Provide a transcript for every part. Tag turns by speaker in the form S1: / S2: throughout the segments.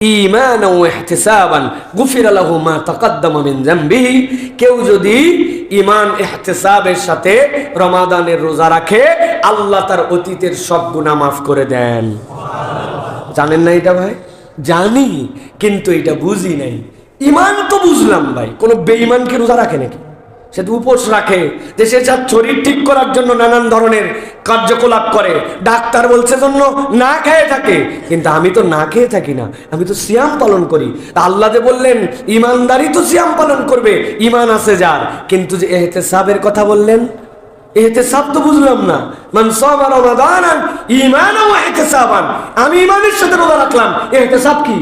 S1: ঈমানান ওয়া ইহতিসাবান গুফিরা লাহু মা তাকাদ্দামা মিন যামবিহি, কেউ যদি ঈমান ইহতিসাবের সাথে রমাদানের রোজা রাখে আল্লাহ তার অতীতের সব গুনাহ মাফ করে দেন। জানেন না এটা ভাই? জানি, কিন্তু এটা বুঝি নাই। ঈমান তো বুঝলাম ভাই, কোন বেঈমান কি রোজা রাখে নাকি? সে তো উপোস রাখে, দেশের শরীর ঠিক করার জন্য নানান ধরনের কার্যকলাপ করে, ডাক্তার বলছে জন্য না খেয়ে থাকে, কিন্তু আমি তো না খেয়ে থাকি না, আমি তো সিয়াম পালন করি। আল্লাহ যে বললেন ইমানদারি তো সিয়াম পালন করবে, ইমান আছে যার, কিন্তু যে ইহতিসাবের কথা বললেন, ইহতিসাব তো বুঝলাম না। মান সামা রমাদানান ঈমানান ওয়া ইহতিসাবান, আমি ইমানের সাথে রোজা রাখলাম, ইহতিসাব কি?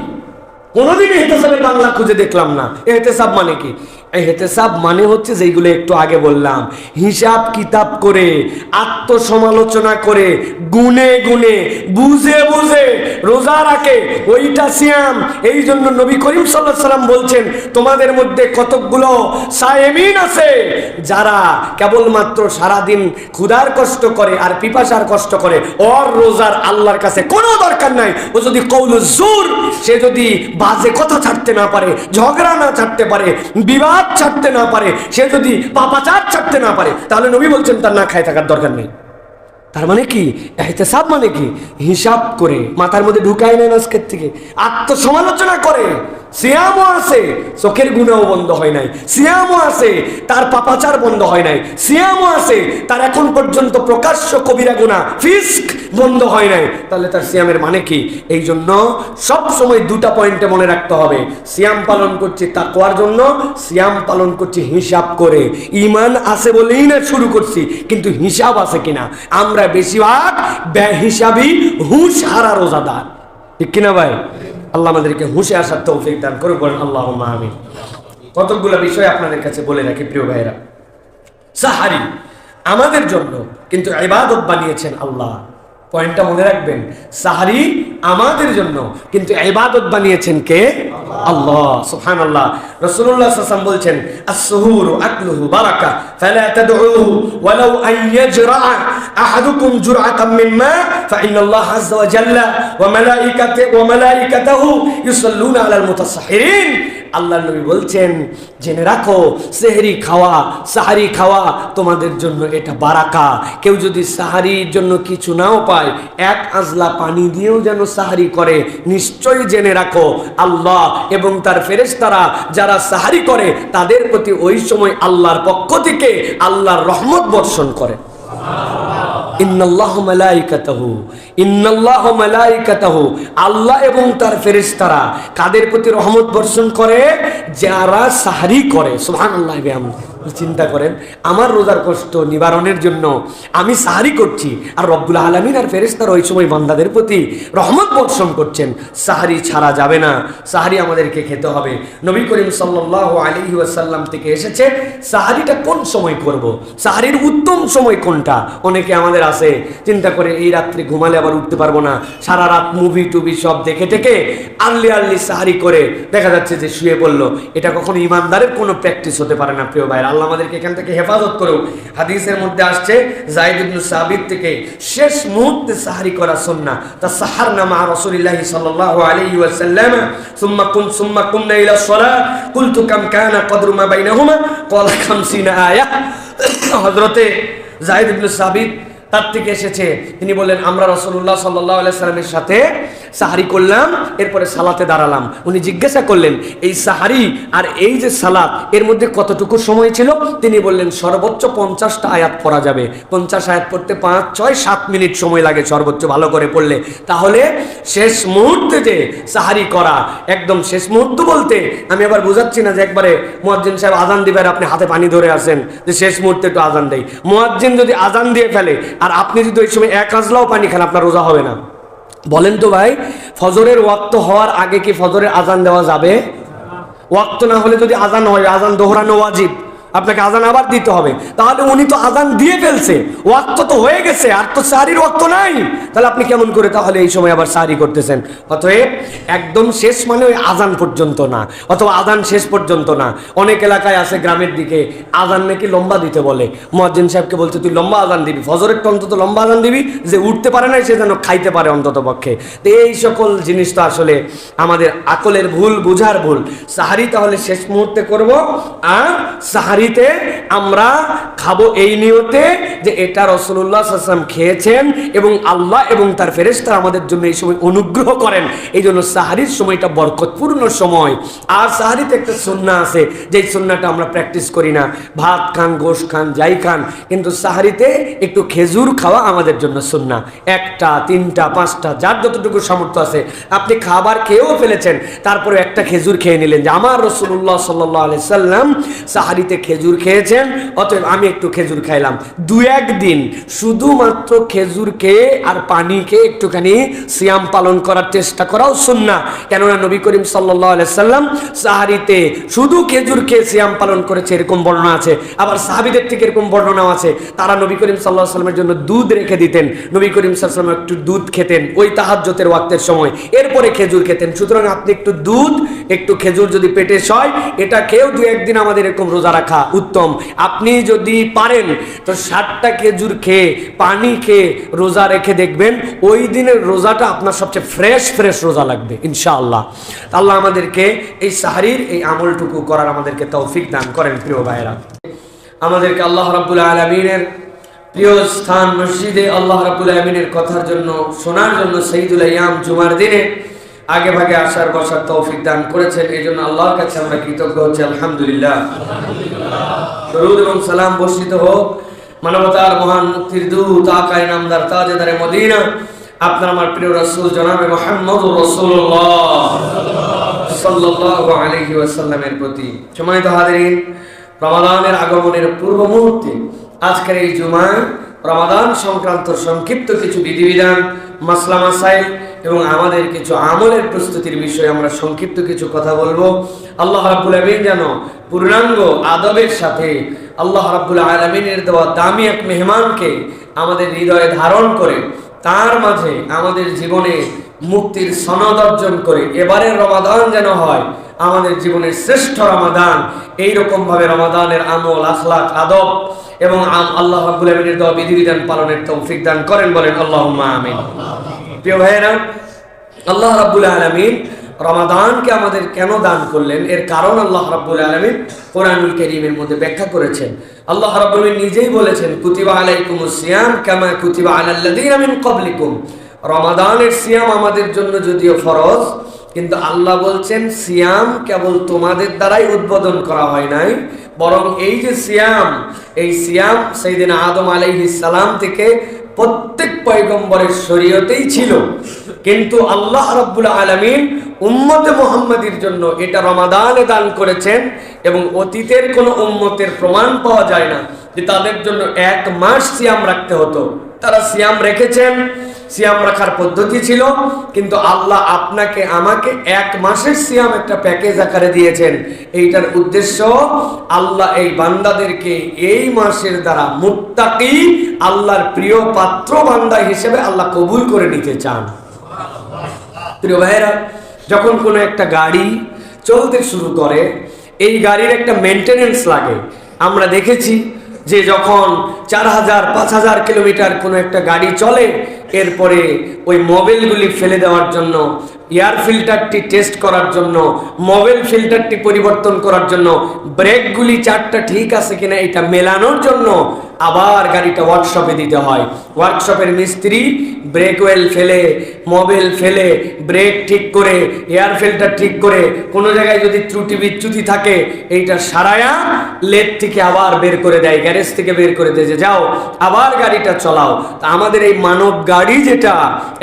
S1: কোনদিন ইহতিসাবের বাংলা খুঁজে দেখলাম না। ইহতিসাব মানে কি? ইহতিসাব মানে হচ্ছে যেগুলো একটু আগে বললাম, হিসাব কিতাব করে, আত্মসমালোচনা করে, গুনে গুনে, বুঝে বুঝে রোজা রাখে, ওইটা সিয়াম। এই জন্য নবী করিম সাল্লাল্লাহু আলাইহি ওয়াসাল্লাম বলছেন, তোমাদের মধ্যে কতকগুলো সায়েমিন আছে যারা কেবলমাত্র সারাদিন ক্ষুধার কষ্ট করে আর পিপাসার কষ্ট করে, ওর রোজার আল্লাহর কাছে কোনো দরকার নাই। ও যদি কওলুজ জুর, সে যদি বাজে কথা ছাড়তে না পারে, ঝগড়া না ছাড়তে পারে, বিবাদ ছাড়তে না পারে, সে যদি পাপাচার ছাড়তে না পারে, তাহলে নবী বলছেন তার না খায় থাকার দরকার নেই। তার মানে কি? ইহতিসাব মানে কি? হিসাব করে মাথার মধ্যে ঢুকায় নেন আজকের থেকে, আত্মসমালোচনা করে। সিয়ামও আছে, চোখের গুনাহ বন্ধ হয় নাই। সিয়ামও আছে, তার পাপাচার বন্ধ হয় নাই। সিয়ামও আছে, তার এখন পর্যন্ত প্রকাশ্য কবিরা গুনাহ ফিস্ক বন্ধ হয় নাই। তাহলে তার সিয়ামের মানে কি? এই জন্য সব সময় দুটা পয়েন্টে মনে রাখতে হবে, সিয়াম পালন করছি তাকওয়ার জন্য, সিয়াম পালন করছি হিসাব করে। ঈমান আছে বলেই না শুরু করছি, কিন্তু হিসাব আছে কিনা? আমরা বেশিরভাগ বেহিসাবি হুঁশ হারা রোজাদার, ঠিক কিনা ভাই? আল্লাহ আমাদেরকে হুঁশে আসার তৌফিক দান করুন, বলেন আল্লাহুম্মা আমিন। কতগুলো বিষয় আপনাদের কাছে বলে রাখি প্রিয় ভাইরা। সাহারি আমাদের জন্য কিন্তু ইবাদত বানিয়েছেন আল্লাহ। পয়েন্টটা মনে রাখবেন, সাহারি আমাদের জন্য কিন্তু ইবাদত বানিয়েছেন কে? আল্লাহ। সুবহানাল্লাহ। রাসূলুল্লাহ সাল্লাল্লাহু আলাইহি ওয়াসাল্লাম বলছেন, আস-সুহুরু আকলুহু বারাকা ফালা তাদউহু ওয়ালাউ আন ইয়াজরা আহাদুকুম জুরআতাম মিন মা ফাইনাল্লাহ আযজা ওয়া জাল্লা ওয়া মালাইকাতাহু ইউসাল্লুনা আলাল মুতাসাহহিরিন। আল্লাহর নবী বলছেন, জেনে রাখো সেহরি খাওয়া, সাহারি খাওয়া তোমাদের জন্য এটা বারাকা। কেউ যদি সাহারির জন্য কিছু নাও পায়, এক আজলা পানি দিয়েও যেন সাহারি করে, নিশ্চয়ই জেনে রাখো আল্লাহ এবং তার ফেরেশতারা যারা সাহারি করে তাদের প্রতি ওই সময় আল্লাহর পক্ষ থেকে আল্লাহর রহমত বর্ষণ করে। ইন্নাল্লাহু মালাইকাতাহু, ইন্নাল্লাহু মালাইকাতাহু, আল্লাহ এবং তার ফেরেশতারা কাদের প্রতি রহমত বর্ষণ করে? যারা সাহরি করে। সুবহানাল্লাহ। চিন্তা করেন, আমার রোজার কষ্ট নিবারণের জন্য আমি সাহরি করছি, আর রব্বুল আলামিন আর ফেরেশতারা ওই সময় বান্দাদের প্রতি রহমত বর্ষণ করছেন। সাহরি ছাড়া যাবে না, সাহরি আমাদেরকে খেতে হবে। নবী করিম সাল্লাল্লাহু আলাইহি ওয়াসাল্লাম থেকে এসেছে সাহরিটা কোন সময় করব, সাহরির উত্তম সময় কোনটা। অনেকে আমাদের আছে চিন্তা করে এই রাত্রে ঘুমালে আবার উঠতে পারবো না, সারা রাত মুভি টুভি সব দেখে টেকে আর্লি সাহরি করে দেখা যাচ্ছে যে শুয়ে পড়লো। এটা কখনো ইমানদারের কোনো প্র্যাকটিস হতে পারে না প্রিয় ভাইরা। আল্লাহ আমাদেরকে এখান থেকে হেফাজত করুক। হাদিসের মধ্যে আসছে যায়েদ ইবনে সাবিত থেকে, শেষ মুহূর্তে সাহরি করা সুন্নাহ। তাসাহারনা মা রাসূলিল্লাহি সাল্লাল্লাহু আলাইহি ওয়াসাল্লাম সুম্মা কুমনা ইলা সালাত কুলতু কাম কানা কদরু মা বাইনাহুমা ক্বালা 50 আয়া। হযরতে যায়েদ ইবনে সাবিত তার থেকে এসেছে, তিনি বলেন আমরা রাসূলুল্লাহ সাল্লাল্লাহু আলাইহি সাল্লামের সাথে সাহারি করলাম, এরপরে সালাতে দাঁড়ালাম। উনি জিজ্ঞাসা করলেন এই সাহারি আর এই যে সালাত এর মধ্যে কতটুকু সময় ছিল? তিনি বললেন সর্বোচ্চ 50টা আয়াত পড়া যাবে। 50 আয়াত পড়তে 5, 6, 7 মিনিট সময় লাগে সর্বোচ্চ ভালো করে পড়লে। তাহলে শেষ মুহূর্তে যে সাহারি করা, একদম শেষ মুহূর্ত বলতে আমি আবার বোঝাচ্ছি না যে একবারে মুয়াজ্জিন সাহেব আজান দিবে আর আপনি হাতে পানি ধরে আছেন যে শেষ মুহূর্তে একটু আজান দেই। মুয়াজ্জিন যদি আজান দিয়ে ফেলে আর আপনি যদি ওই সময় এক আজলাও পানি খান, আপনার রোজা হবে না। বলেন তো ভাই, ফজরের ওয়াক্ত হওয়ার আগে কি ফজরের আজান দেওয়া যাবে? ওয়াক্ত না হলে যদি আজান হয়, আজান দোহরানো ওয়াজিব, আপনাকে আজান আবার দিতে হবে। তাহলে উনি তো আজান দিয়ে ফেলছে, ওয়াক্ত তো হয়ে গেছে, আর তো সাহরির ওয়াক্ত নাই। তাহলে আপনি কেমন করে তাহলে এই সময় আবার সাহরি করতেছেন? অতএব একদম শেষ মানে ওই আজান পর্যন্ত না, অথবা আজান শেষ পর্যন্ত না। অনেক এলাকায় আছে গ্রামের দিকে আজান নাকি লম্বা দিতে বলে। মুয়াজ্জিন সাহেবকে বলছে তুই লম্বা আজান দিবি, ফজরের অন্তত লম্বা আজান দিবি, যে উঠতে পারে না সে যেন খাইতে পারে অন্তত পক্ষে। তো এই সকল জিনিস তো আসলে আমাদের আকলের ভুল, বুঝার ভুল। সাহারি তাহলে শেষ মুহূর্তে করব, আর সাহারিতে আমরা খাবো এই নিয়তে যে এটা রাসূলুল্লাহ সাল্লাল্লাহু আলাইহি ওয়াসাল্লাম খেয়েছেন এবং আল্লাহ এবং তার ফেরেশতারা আমাদের জন্য এই সময় অনুগ্রহ করেন। এই জন্য সাহারির সময়টা বরকতপূর্ণ সময়। আর সাহারিতে একটা সুন্নাহ আছে, যেই সুন্নাহটা আমরা প্র্যাকটিস করি না। ভাত খান, গোশত খান, যাই খান, কিন্তু সাহারিতে একটু খেজুর খাওয়া আমাদের জন্য সুন্নাহ। 1টা 3টা 5টা যার যতটুকু সামর্থ্য আছে। আপনি খাবার খেয়েও ফেলেছেন, তারপরে একটা খেজুর খেয়ে নিলেন যে আমার রাসূলুল্লাহ সাল্লাল্লাহু আলাইহি সাল্লাম সাহারিতে খেজুর খেয়েছেন, অতএব আমি একটু খেজুর খাইলাম। 2-1 দিন শুধুমাত্র খেজুর খেয়ে আর পানি খেয়ে একটুখানি সিয়াম পালন করার চেষ্টা করাও সুন্নাহ। কেননা নবী করিম সাল্লাল্লাহু আলাইহি সাল্লাম সাহারিতে শুধু খেজুর খেয়ে সিয়াম পালন করেছে, এরকম বর্ণনা আছে। আবার সাহাবীদের থেকে এরকম বর্ণনাও আছে, তারা নবী করিম সাল্লাল্লাহু আলাইহি সাল্লামের জন্য দুধ রেখে দিতেন। নবী করিম সাল্লাল্লাহু আলাইহি সাল্লাম একটু দুধ খেতেন ওই তাহাজ্জুদের ওয়াক্তের সময়, এরপরে খেজুর খেতেন। সুতরাং আপনি একটু দুধ, একটু খেজুর যদি পেটে সয়, এটা খেয়েও 2-1 দিন আমাদের এরকম রোজা রাখা উত্তম। আপনি যদি পারেন তো 60টা খেজুর খেয়ে পানি খেয়ে রোজা রেখে দেখবেন ওই দিনের রোজাটা আপনার সবচেয়ে ফ্রেশ রোজা লাগবে ইনশাআল্লাহ। আল্লাহ আমাদেরকে এই সাহরির এই আমলটুকু করার আমাদেরকে তৌফিক দান করেন। প্রিয় ভাইরা, আমাদেরকে আল্লাহ রাব্বুল আলামিনের প্রিয় স্থান মসজিদে আল্লাহ রাব্বুল আলামিনের কথার জন্য, শোনার জন্য সাইয়্যিদুল আইয়াম জুমার দিনে আগে ভাগে আসার বসার তৌফিক দান করেছেন। এই জন্য আল্লাহর কাছে আমরা কৃতজ্ঞ হচ্ছি, আলহামদুলিল্লাহ। দরুদ এবং সালাম বর্ষিত হোক মানবতার মহান মুক্তির দূত, আকায়ে নামদার, তাজেদারে মদিনা, আপনার আমার প্রিয় রাসূল জনাবে মুহাম্মদুর রাসূলুল্লাহ সাল্লাল্লাহু আলাইহি ওয়াসাল্লামের প্রতি। সম্মানিত হাজিরিন, রমাদানের আগমনের পূর্ব মুহূর্তে আজকের এই জুমায় রমাদান সংক্রান্ত সংক্ষিপ্ত কিছু বিধিবিধান, মাসলা মাসাইল এবং আমাদের কিছু আমলের প্রস্তুতির বিষয়ে আমরা সংক্ষিপ্ত কিছু কথা বলবো। আল্লাহ রাব্বুল আলামিন যেন পূর্ণাঙ্গ আদবের সাথে আল্লাহ রাব্বুল আলামিনের দেওয়া দামি এক মেহমানকে আমাদের হৃদয়ে ধারণ করে তার মাঝে আমাদের জীবনে মুক্তির সনদ অর্জন করে এবারের রমাদান যেন হয় আমাদের জীবনের শ্রেষ্ঠ রমাদান। এইরকম ভাবে রমাদানের আমল, আখলাক, আদব এবং আল্লাহ রাব্বুল আলামিনের দেওয়া বিধিবিধান পালনের তৌফিক দান করেন, বলেন আল্লাহুম্মা আমিন। প্রিয় ভাইয়েরা, আল্লাহ রাব্বুল আলামিন রমাদানকে আমাদের কেন দান করলেন এর কারণ আল্লাহ রাব্বুল আলামিন কোরআনুল কারীমের মধ্যে ব্যাখ্যা করেছেন। আল্লাহ রাব্বুল আলামিন নিজেই বলেছেন, কুতিবা আলাইকুমুস সিয়াম কামা কুতিবা আলাল্লাযীনা মিন ক্বাবলিকুম। রমাদানের সিয়াম আমাদের জন্য যদিও ফরজ, কিন্তু আল্লাহ বলছেন সিয়াম কেবল তোমাদের দ্বারাই উদ্বোধন করা হয় নাই, বরং এই যে সিয়াম, এই সিয়াম সাইয়েদনা আদম আলাইহিস সালাম থেকে প্রত্যেক পয়গম্বরের শরীয়তেই ছিল। কিন্তু আল্লাহ রাব্বুল আলামিন উম্মতে মুহাম্মাদীর জন্য এটা রমাদানে দান করেছেন এবং অতীতের কোনো উম্মতের প্রমাণ পাওয়া যায় না যে তাদের জন্য 1 মাস সিয়াম রাখতে হতো। তারা সিয়াম রেখেছেন, সিয়াম রাখার পদ্ধতি ছিল, কিন্তু আল্লাহ আপনাকে আমাকে 1 মাসের সিয়াম একটা প্যাকেজ আকারে দিয়েছেন। এইটার উদ্দেশ্য আল্লাহ এই বান্দাদেরকে এই মাসের দ্বারা মুত্তাকি, আল্লাহর প্রিয় পাত্র বান্দা হিসেবে আল্লাহ কবুল করে নিতে চান। প্রিয় ভাইয়েরা, যখন কোনো একটা গাড়ি চলতে শুরু করে এই গাড়ির একটা মেনটেনেন্স লাগে। আমরা দেখেছি যে যখন 4000-5000 কিলোমিটার কোনো একটা গাড়ি চলে, এরপরে ওই মোবিলগুলি ফেলে দেওয়ার জন্য, এয়ার ফিল্টারটি টেস্ট করার জন্য, মোবিল ফিল্টারটি পরিবর্তন করার জন্য, ব্রেকগুলি 4টা ঠিক আছে কিনা এটা মেলানোর জন্য আবার গাড়িটা ওয়ার্কশপে দিতে হয়। ওয়ার্কশপের মিস্ত্রি ব্রেক ওয়েল ফেলে, মোবিল ফেলে, ব্রেক ঠিক করে, এয়ার ফিল্টার ঠিক করে, কোনো জায়গায় যদি ত্রুটি বিচ্যুতি থাকে এইটা সারায়া লেদ থেকে আবার বের করে দেয়, গ্যারেজ থেকে বের করে দেয় যে যাও আবার গাড়িটা চালাও। তা আমাদের এই মানব গাড়ি যেটা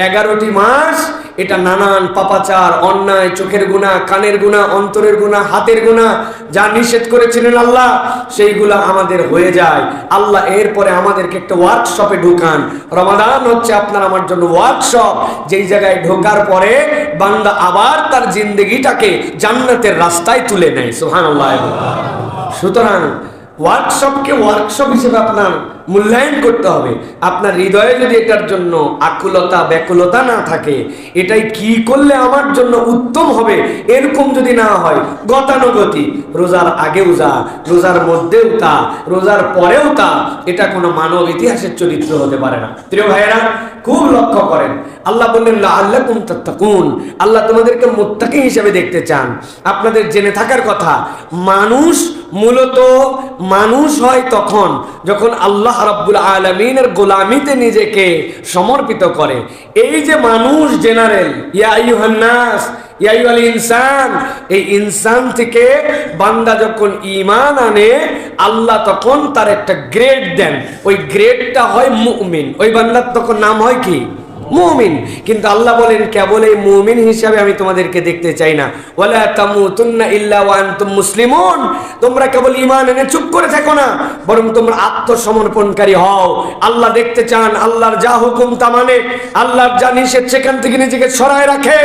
S1: 11টি মাস, এটা নানান পাপাচার, অন্যায়, চোখের গুনাহ, কানের গুনাহ, অন্তরের গুনাহ, হাতের গুনাহ, যা নিষেধ করেছিলেন আল্লাহ সেইগুলা আমাদের হয়ে যায়। আল্লাহ এরপরে আমাদেরকে একটা ওয়ার্কশপে ঢুকান। রমাদান হচ্ছে আপনার আমার জন্য ওয়ার্কশপ, যেই জায়গায় ঢোকার পরে বান্দা আবার তার জিন্দেগিটাকে জান্নাতের রাস্তায় তুলে নেয়। সুবহানাল্লাহ। সুতরাং ওয়ার্কশপকে ওয়ার্কশপ হিসেবে আপনার মূল্যায়ন করতে হবে। আপনার হৃদয়ে যদি এটার জন্য আকুলতা ব্যাকুলতা না থাকে, এটাই কি করলে আমার জন্য উত্তম হবে, এরকম যদি না হয়, গতানুগতিক রোজার আগেও যা, রোজার মধ্যেও তা, রোজার পরেও তা, এটা কোনো মানব ইতিহাসের চরিত্র হতে পারে না। প্রিয় ভাইয়েরা, খুব লক্ষ্য করেন, আল্লাহ বললেন লাআল্লাকুম তাত্তাকুন, আল্লাহ তোমাদেরকে মুত্তাকি হিসেবে দেখতে চান। আপনাদের জেনে থাকার কথা, মূলত মানুষ হয় তখন যখন আল্লাহ রাব্বুল আলামিনের গোলামিতে নিজেকে সমর্পিত করে। এই যে মানুষ জেনারেল, ইয়া আইয়ুহান নাস, ইয়া আইয়ুহাল ইনসান, এই ইনসান থেকে বান্দা যখন ঈমান আনে, আল্লাহ তখন তার একটা গ্রেড দেন, ওই গ্রেডটা হয় মুমিন। ওই বান্দার তখন নাম হয় কি? মুমিন। কিন্তু আল্লাহ বলেন কেবল এই মুমিন হিসাবে আমি তোমাদেরকে দেখতে চাই না, ওয়ালা তামুতুন্না ইল্লা ওয়া আনতুম মুসলিমুন, তোমরা কেবল ঈমান এনে চুপ করে থাকো না, বরং তোমরা আত্মসমর্পণকারী হও। আল্লাহ দেখতে চান আল্লাহর যা হুকুম তা মানে, আল্লাহর যা নিষেধ সেখান থেকে নিজেকে সরায় রাখে।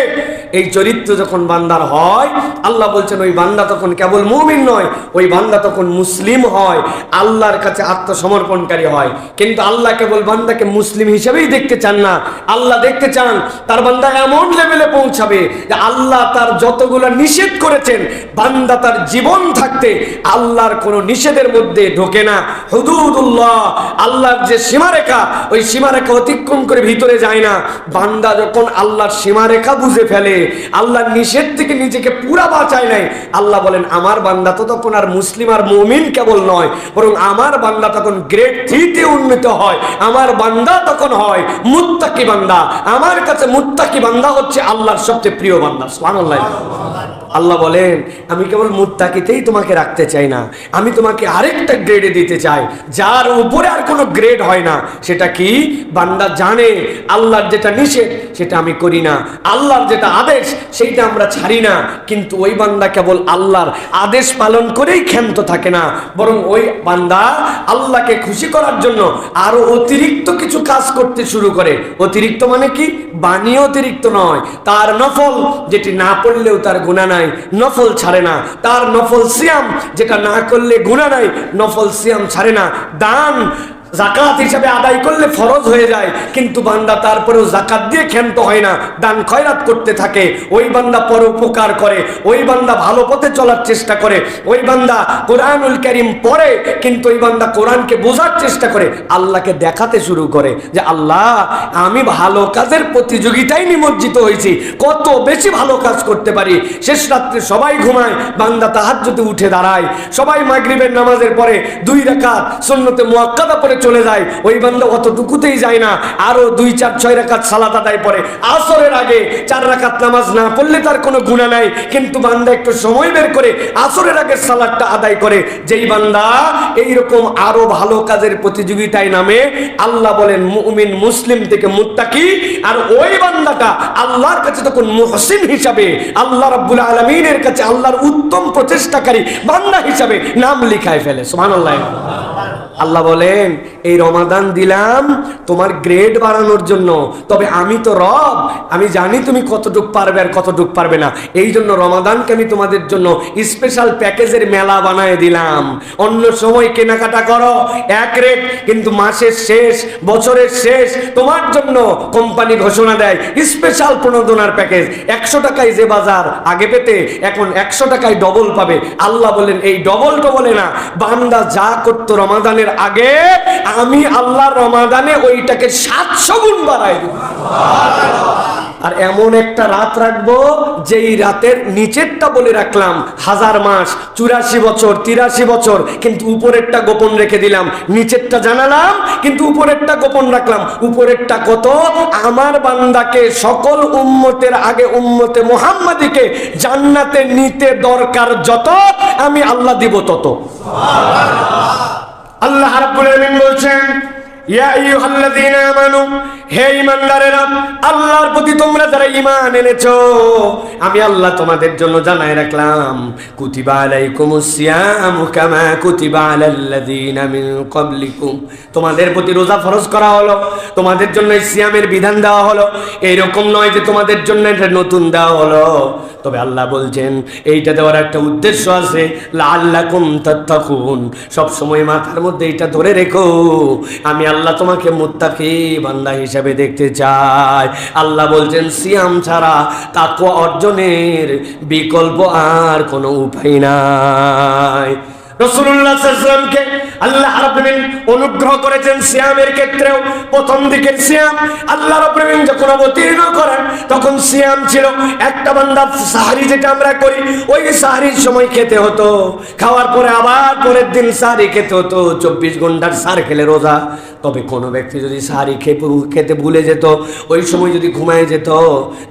S1: এই চরিত্র যখন বান্দার হয়, আল্লাহ বলছেন ওই বান্দা তখন কেবল মুমিন নয়, ওই বান্দা তখন মুসলিম হয়, আল্লাহর কাছে আত্মসমর্পণকারী হয়। কিন্তু আল্লাহ কেবল বান্দাকে মুসলিম হিসেবেই দেখতে চান না, আল্লাহ দেখতে চান তার বান্দা এমন লেভেলে পৌঁছাবে যে আল্লাহ তার যতগুলো নিষেধ করেছেন, বান্দা তার জীবন থাকতে আল্লাহর কোন নিষেধের মধ্যে ঢোকে না। হুদুদুল্লাহ, আল্লাহর যে সীমারেখা, ওই সীমারেখা অতিক্রম করে ভিতরে যায় না। বান্দা যখন আল্লাহর সীমারেখা বুঝে ফেলে, আল্লাহর নিষেধ থেকে নিজেকে পুরা বাঁচায় নাই, আল্লাহ বলেন আমার বান্দা তো তখন আর মুসলিম আর মুমিন কেবল নয়, বরং আমার বান্দা তখন গ্রেড 3 তে উন্নীত হয়। আমার বান্দা তখন হয় মুত্তাকি বান্দা। আমার কাছে মুত্তাকি বান্দা হচ্ছে আল্লাহর সবচেয়ে প্রিয় বান্দা। সুবহানাল্লাহ। আল্লাহ বলেন আমি কেবল মুত্তাকিতেই তোমাকে রাখতে চাই না, আমি তোমাকে আরেকটা গ্রেডে দিতে চাই, যার উপরে আর কোনো গ্রেড হয় না। সেটা কি? বান্দা জানে আল্লাহর যেটা নিষেধ সেটা আমি করি না, আল্লাহর যেটা আদেশ সেইটা আমরা ছাড়ি না। কিন্তু ওই বান্দা কেবল আল্লাহর আদেশ পালন করেই ক্ষান্ত থাকে না, বরং ওই বান্দা আল্লাহকে খুশি করার জন্য আরো অতিরিক্ত কিছু কাজ করতে শুরু করে। অতিরিক্ত মানে কি? বাণী অতিরিক্ত নয়, তার নফল যেটি না পড়লেও তার গুনাহ নাই, নফল ছাড়ে না। তার নফল সিয়াম যেটা না করলে গুনাহ নাই, নফল সিয়াম ছাড়ে না। দান যাকাত হিসাবে আদায় করলে ফরজ হয়ে যায়, কিন্তু বান্দা তারপরেও যাকাত দিয়ে ক্ষান্ত হয় না, দান খয়রাত করতে থাকে। ওই বান্দা পরোপকার করে, ওই বান্দা ভালো পথে চলার চেষ্টা করে, ওই বান্দা কোরআনুল কারীম পড়ে, কিন্তু ওই বান্দা কোরআনকে বোঝার চেষ্টা করে, আল্লাহকে দেখাতে শুরু করে যে আল্লাহ আমি ভালো কাজের প্রতিযোগিতায় নিমজ্জিত হয়েছি, কত বেশি ভালো কাজ করতে পারি। শেষ রাত্রে সবাই ঘুমায়, বান্দা তাহাজ্জুদে উঠে দাঁড়ায়, সবাই মাগরিবের নামাজের পরে 2 রাকাত সুন্নতে মুআক্কাদা পড়ে চলে যায়, ওই বান্দা অতটুকুতেই যায় না, আরো 2, 4, 6 রাকাত সালাত আদায় করে। আসরের আগে 4 রাকাত নামাজ না পড়লে তার কোনো গুনাহ নাই, কিন্তু বান্দা একটু সময় বের করে আসরের আগে সালাতটা আদায় করে। যেই বান্দা এইরকম আরো ভালো কাজের প্রতিযোগিতায় নামে, আল্লাহ বলেন মুমিন মুসলিম থেকে মুত্তাকি, আর ওই বান্দাটা আল্লাহর কাছে তখন মুহসিন হিসাবে, আল্লাহ রাব্বুল আলামিনের কাছে আল্লাহর উত্তম প্রচেষ্টাকারী বান্দা হিসাবে নাম লিখায় ফেলে। সুবহানাল্লাহ। আল্লাহ বলেন এই রমাদান দিলাম তোমার গ্রেড বাড়ানোর জন্য, তবে আমি তো রব, আমি জানি তুমি কতটুক পারবে আর কতটুক পারবে না। এই জন্য রমাদানকে আমি তোমাদের জন্য স্পেশাল প্যাকেজের মেলা বানায় দিলাম। অন্য সময় কেনাকাটা করো এক রেট, কিন্তু মাসের শেষ, বছরের শেষ তোমার জন্য কোম্পানি ঘোষণা দেয় স্পেশাল প্রণোদনার প্যাকেজ। 100 টাকায় যে বাজার আগে পেতে, এখন 100 টাকায় ডবল পাবে। আল্লাহ বলেন এই ডবলে না, বান্দা যা করতো রমাদানের আগে, আমি আল্লাহ রমাদানে ওইটাকে 700 গুণ বাড়াই দেব। আর এমন একটা রাত রাখবো যেই রাতের নিচেরটা বলে রাখলাম 1000 মাস, 84 বছর, 83 বছর, কিন্তু উপরেরটা গোপন রেখে দিলাম। নিচেরটা জানালাম কিন্তু উপরেরটা গোপন রাখলাম। উপরেরটা কত? আমার বান্দাকে সকল উম্মতের আগে উম্মতে মুহাম্মাদিকে জান্নাতে নিতে দরকার যত, আমি আল্লাহ দিব তত। আল্লাহ রাব্বুল আলামিন বলছেন ইয়া আইয়ুহাল্লাযীনা আমানু, হে ঈমানদারেরা, আল্লাহর প্রতি তোমরা যারা ঈমান এনেছো, আমি আল্লাহ তোমাদের জন্য জানাই রাখলাম, কুতিবা আলাইকুমুস সিয়ামু কামা কুতিবা আলাল্লাযীনা মিন ক্বাবলিকুম, তোমাদের প্রতি রোজা ফরজ করা হলো, তোমাদের জন্য সিয়ামের বিধান দেওয়া হলো। এইরকম নয় যে তোমাদের জন্য এটা নতুন দেওয়া হলো, তবে আল্লাহ বলছেন এইটা দেওয়ার একটা উদ্দেশ্য আছে, লাআল্লাকুম তাত্তাকুন। সব সময় মাথার মধ্যে এটা ধরে রেখো, আমি আল্লাহ তোমাকে মুত্তাকি বান্দা হিসেবে দেখতে চাই। আল্লাহ বলছেন সিয়াম ছাড়া তাকওয়া অর্জনের বিকল্প আর কোনো উপায় নাই। রাসূলুল্লাহ সাল্লাল্লাহু আলাইহি ওয়াসাল্লামকে আল্লাহ রাব্বুল আলামিন অনুগ্রহ করেছেন সিয়ামের ক্ষেত্রেও। প্রথম দিকের সিয়াম আল্লাহ রাব্বুল আলামিন যখন অবতীর্ণ করেন তখন সিয়াম ছিল একটা বান্দা সাহরি, যেটা আমরা করি ওই সাহরির সময় খেতে হতো, খাওয়ার পরে আবার পরের দিন সাহরি খেতে হতো, 24 ঘন্টার সার খেলে রোজা। তবে কোনো ব্যক্তি যদি সাহরি খেতে ভুলে যেত, ওই সময় যদি ঘুমায় যেত,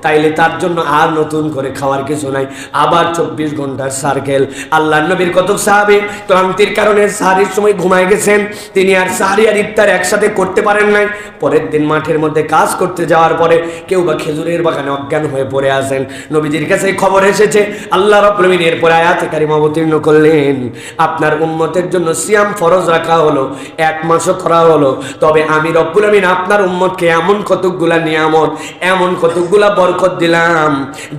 S1: তাইলে তার জন্য আর নতুন করে খাওয়ার কিছু নাই, আবার 24 ঘন্টার সার খেল। আল্লাহর নবীর কত সাহাবী ক্লান্তির কারণে সাহরির সময় ঘুমায় গেছেন, তিনি আর সাহরি আর ইফতার একসাথে করতে পারেন নাই। পরের দিন মাঠের মধ্যে কাজ করতে যাওয়ার পরে কেউ বা খেজুরের বাগানে অজ্ঞান হয়ে পড়ে আসেন। নবীজির কাছে খবর এসেছে, আল্লাহ রাব্বুল আলামিন এরপরে আয়াতে কারিমা অবতীর্ণ করলেন, আপনার উম্মতের জন্য সিয়াম ফরজ রাখা হলো, 1 মাসও করা হলো, তবে আমি রব্বুল আমিন আপনার উম্মতকে এমন কতকগুলা নিয়ামত, এমন কতকগুলা বরকত দিলাম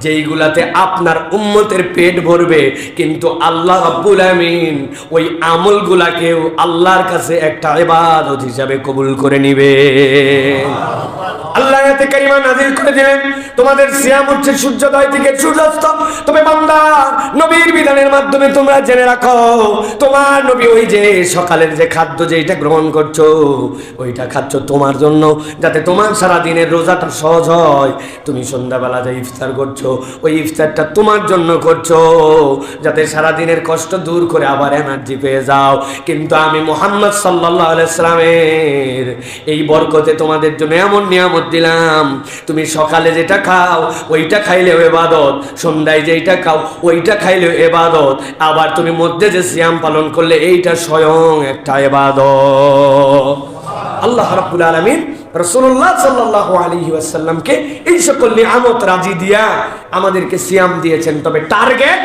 S1: যেইগুলাতে আপনার উম্মতের পেট ভরবে, কিন্তু আল্লাহ রব্বুল আমিন ওই আমলগুলাকেও আল্লাহর কাছে একটা ইবাদত হিসাবে কবুল করে নিবে। আল্লাহ আয়াতে কারিমা নাযিল করে দিলেন, তোমাদের সিয়াম হচ্ছে সূর্যোদয় থেকে সূর্যাস্ত। তবে বান্দা, নবীর বিধানের মাধ্যমে তোমরা জেনে রাখো, তোমার নবী ওই যে সকালের যে খাদ্য যেটা গ্রহণ করছো, ওইটা খাচ্ছ তোমার জন্য, যাতে তোমার সারা দিনের রোজাটা সহজ হয়। তুমি সন্ধ্যাবেলা যে ইফতার করছো, ওই ইফতারটা তোমার জন্য করছো, যাতে সারা দিনের কষ্ট দূর করে আবার এনার্জি পেয়ে যাও। কিন্তু আমি মুহাম্মদ সাল্লাল্লাহু আলাইহি সাল্লামের এই বরকতে তোমাদের জন্য এমন নিয়ামত দিলাম, তুমি সকালে যেটা খাও ওইটা খাইলেও ইবাদত, সন্ধ্যায় যেটা খাও ওইটা খাইলেও ইবাদত, আবার তুমি মধ্যে যে সিয়াম পালন করলে এইটা স্বয়ং একটা ইবাদত। আল্লাহ রাব্বুল আলামিন রাসূলুল্লাহ সাল্লাল্লাহু আলাইহি ওয়াসাল্লামকে এই সকল নিয়ামত রাজি দিয়া আমাদেরকে সিয়াম দিয়েছেন। তবে টার্গেট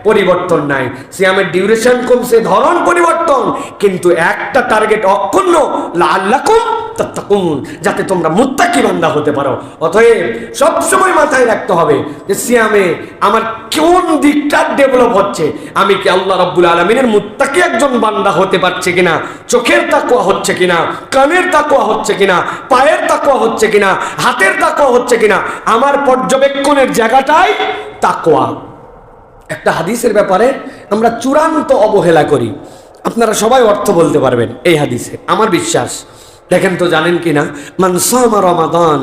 S1: পরিবর্তন নাই, সিয়ামের ডিউরেশন কমছে, ধরন পরিবর্তন, কিন্তু একটা টার্গেট অক্ষুণ্ণ, লাআল্লাকুম তাত্তাকুন, যাতে তোমরা মুত্তাকি বান্দা হতে পারো। অতএব সবসময় মাথায় রাখতে হবে যে সিয়ামে আমার কোন দিকটা ডেভেলপ হচ্ছে, আমি কি আল্লাহ রাব্বুল আলামিনের মুত্তাকি একজন বান্দা হতে পারছি কিনা, চোখের তাকওয়া হচ্ছে কিনা, কানের তাকওয়া হচ্ছে কিনা, পায়ের তাকওয়া হচ্ছে কিনা, হাতের তাকওয়া হচ্ছে কিনা, আমার পর্যবেক্ষণের জায়গাটাই তাকওয়া। একটা হাদিসের ব্যাপারে আমরা চূড়ান্ত অবহেলা করি, আপনারা সবাই অর্থ বলতে পারবেন এই হাদিসে, আমার বিশ্বাস। দেখেন তো জানেন কিনা, মান সামা রমাদান